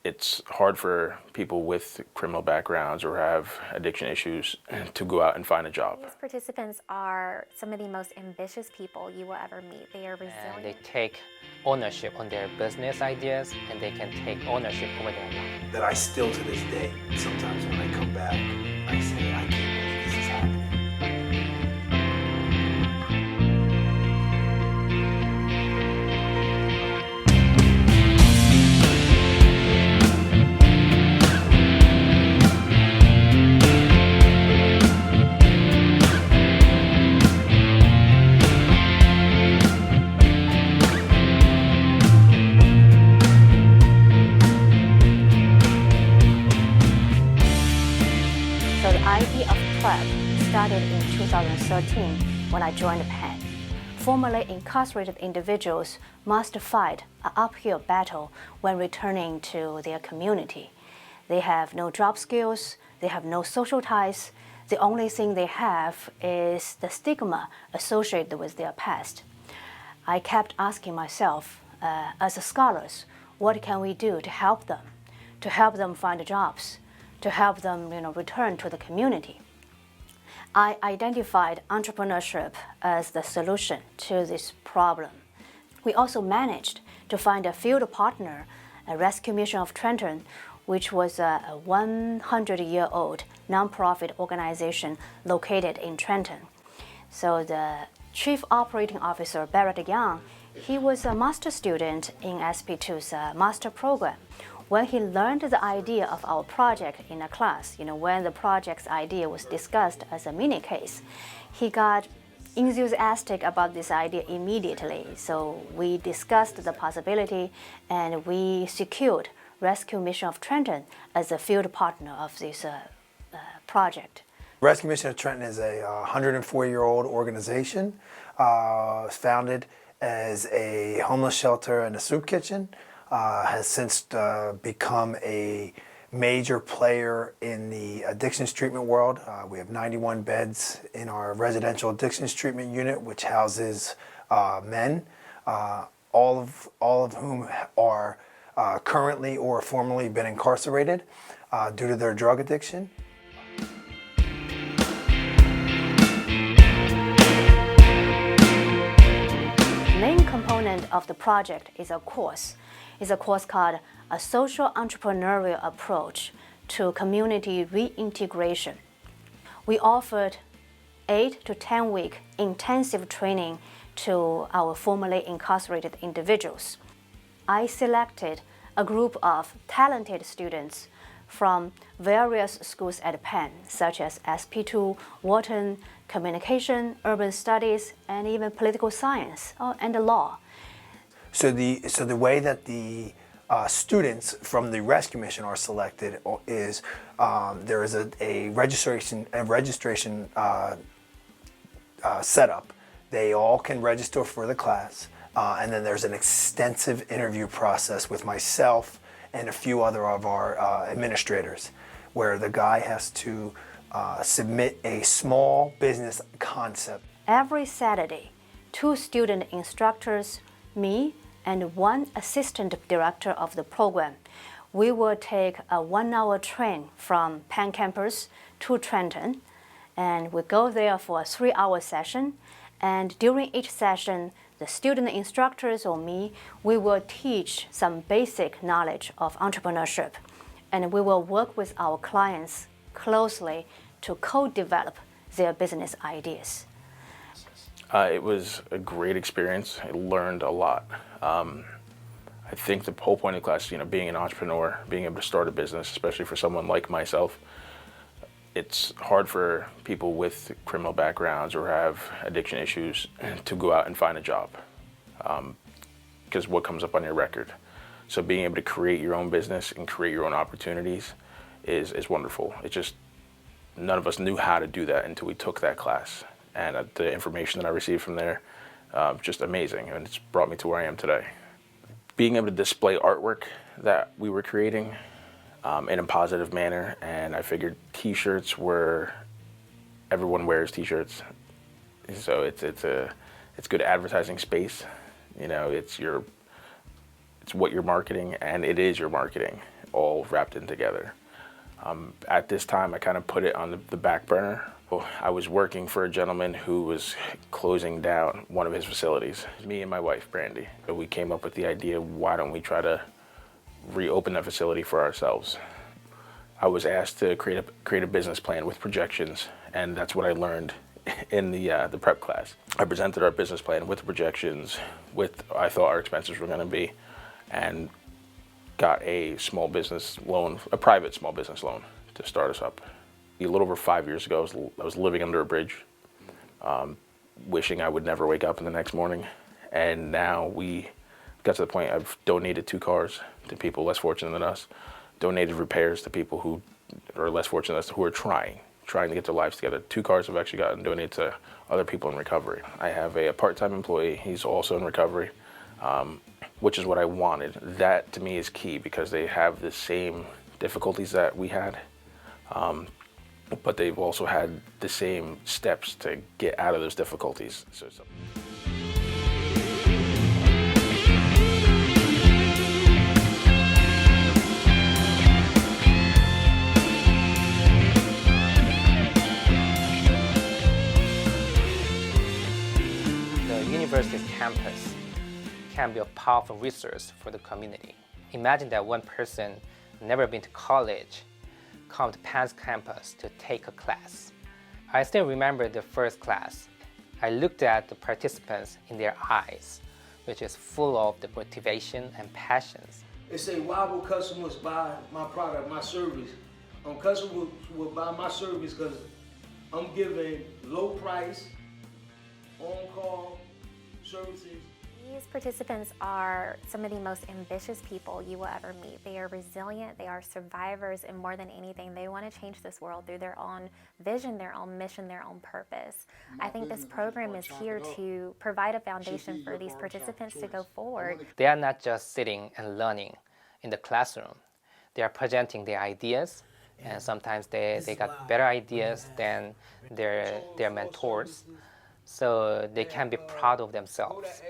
it's hard for people with criminal backgrounds or have addiction issues to go out and find a job. These participants are some of the most ambitious people you will ever meet. They are resilient. And they take ownership on their business ideas, and they can take ownership over their life. That I still to this day, sometimes when I come back, I say, I can't believe this is happening. So the idea of PrEP started in 2013 when I joined Penn. Formerly incarcerated individuals must fight an uphill battle when returning to their community. They have no job skills, they have no social ties. The only thing they have is the stigma associated with their past. I kept asking myself, as scholars, what can we do to help them find jobs, to help them return to the community? I identified entrepreneurship as the solution to this problem. We also managed to find a field partner, a Rescue Mission of Trenton, which was a 100-year-old nonprofit organization located in Trenton. So the Chief Operating Officer, Barrett Young, he was a master student in SP2's master program. When he learned the idea of our project in a class, when the project's idea was discussed as a mini case, he got enthusiastic about this idea immediately. So we discussed the possibility and we secured Rescue Mission of Trenton as a field partner of this project. Rescue Mission of Trenton is a 104-year-old organization. It's founded as a homeless shelter and a soup kitchen. Has since become a major player in the addictions treatment world. We have 91 beds in our residential addictions treatment unit, which houses men, all of whom are currently or formerly been incarcerated due to their drug addiction. The main component of the project is a course. It's a course called A Social Entrepreneurial Approach to Community Reintegration. We offered 8 to 10 week intensive training to our formerly incarcerated individuals. I selected a group of talented students from various schools at Penn, such as SP2, Wharton, Communication, Urban Studies, and even Political Science and law. So the way that the students from the rescue mission are selected is there is a registration setup. They all can register for the class, and then there's an extensive interview process with myself and a few other of our administrators, where the guy has to submit a small business concept. Every Saturday, 2 student instructors, me, and 1 assistant director of the program, we will take a 1-hour train from Penn campus to Trenton, and we go there for a 3-hour session. And during each session, the student instructors or me, we will teach some basic knowledge of entrepreneurship, and we will work with our clients closely to co-develop their business ideas. It was a great experience. I learned a lot. I think the whole point of the class, being an entrepreneur, being able to start a business, especially for someone like myself, it's hard for people with criminal backgrounds or have addiction issues to go out and find a job because what comes up on your record. So being able to create your own business and create your own opportunities is wonderful. It's just none of us knew how to do that until we took that class. And the information that I received from there, just amazing, and it's brought me to where I am today. Being able to display artwork that we were creating in a positive manner, and I figured t-shirts were, everyone wears t-shirts, so it's good advertising space. It's what you're marketing, and it is your marketing. all wrapped in together. At this time, I kind of put it on the back burner. Well, I was working for a gentleman who was closing down one of his facilities. Me and my wife, Brandy, we came up with the idea, why don't we try to reopen that facility for ourselves? I was asked to create a business plan with projections, and that's what I learned in the prep class. I presented our business plan with projections, with I thought our expenses were going to be, and got a small business loan, a private small business loan to start us up. A little over 5 years ago, I was living under a bridge, wishing I would never wake up in the next morning. And now we got to the point I've donated 2 cars to people less fortunate than us, donated repairs to people who are less fortunate than us, who are trying to get their lives together. 2 cars have actually gotten donated to other people in recovery. I have a part-time employee, he's also in recovery, which is what I wanted. That to me is key because they have the same difficulties that we had, but they've also had the same steps to get out of those difficulties. The university's campus can be a powerful resource for the community. Imagine that one person never been to college come to Penn's campus to take a class. I still remember the first class. I looked at the participants in their eyes, which is full of the motivation and passions. They say, why will customers buy my product, my service? Customers will buy my service because I'm giving low price, on-call services. These participants are some of the most ambitious people you will ever meet. They are resilient, they are survivors, and more than anything, they want to change this world through their own vision, their own mission, their own purpose. I think this program is here to provide a foundation for these participants to go forward. They are not just sitting and learning in the classroom. They are presenting their ideas, and sometimes they got better ideas than their mentors. So they can be proud of themselves,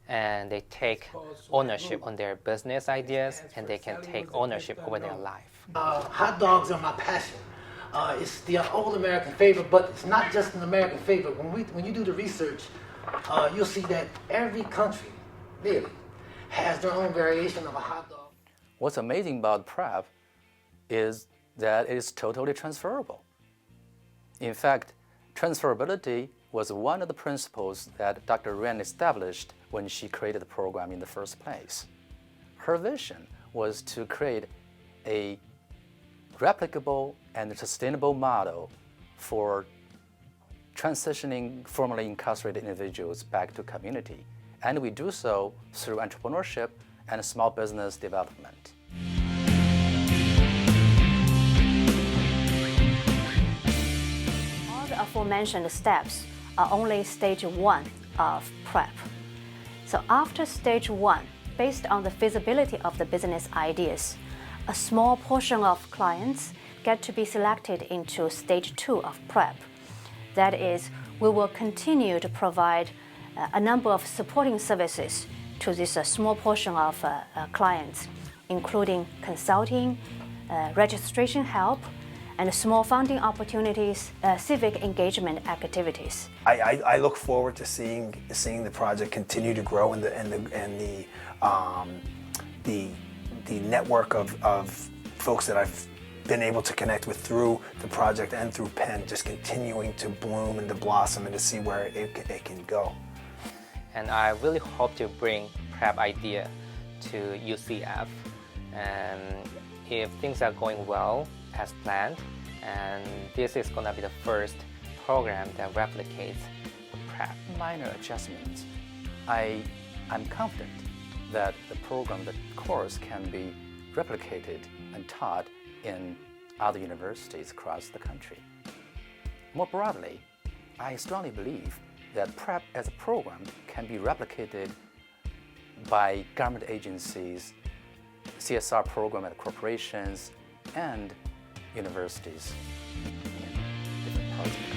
and they take ownership on their business ideas, and they can take ownership over their life. Hot dogs are my passion. It's the old American favorite, but it's not just an American favorite. When you do the research, you'll see that every country, really, has their own variation of a hot dog. What's amazing about prep is that it is totally transferable. In fact, transferability was one of the principles that Dr. Ren established when she created the program in the first place. Her vision was to create a replicable and sustainable model for transitioning formerly incarcerated individuals back to community, and we do so through entrepreneurship and small business development. All the aforementioned steps are only stage 1 of prep. So after stage 1, based on the feasibility of the business ideas, a small portion of clients get to be selected into stage 2 of prep. That is, we will continue to provide a number of supporting services to this small portion of clients, including consulting, registration help, and small funding opportunities, civic engagement activities. I look forward to seeing the project continue to grow and the network of folks that I've been able to connect with through the project and through Penn just continuing to bloom and to blossom and to see where it can go. And I really hope to bring prep idea to UCF, and if things are going well as planned, and this is going to be the first program that replicates prep. Minor adjustments. I'm confident that the program, the course, can be replicated and taught in other universities across the country. More broadly, I strongly believe that prep as a program can be replicated by government agencies, CSR program at corporations, and universities in different parts of the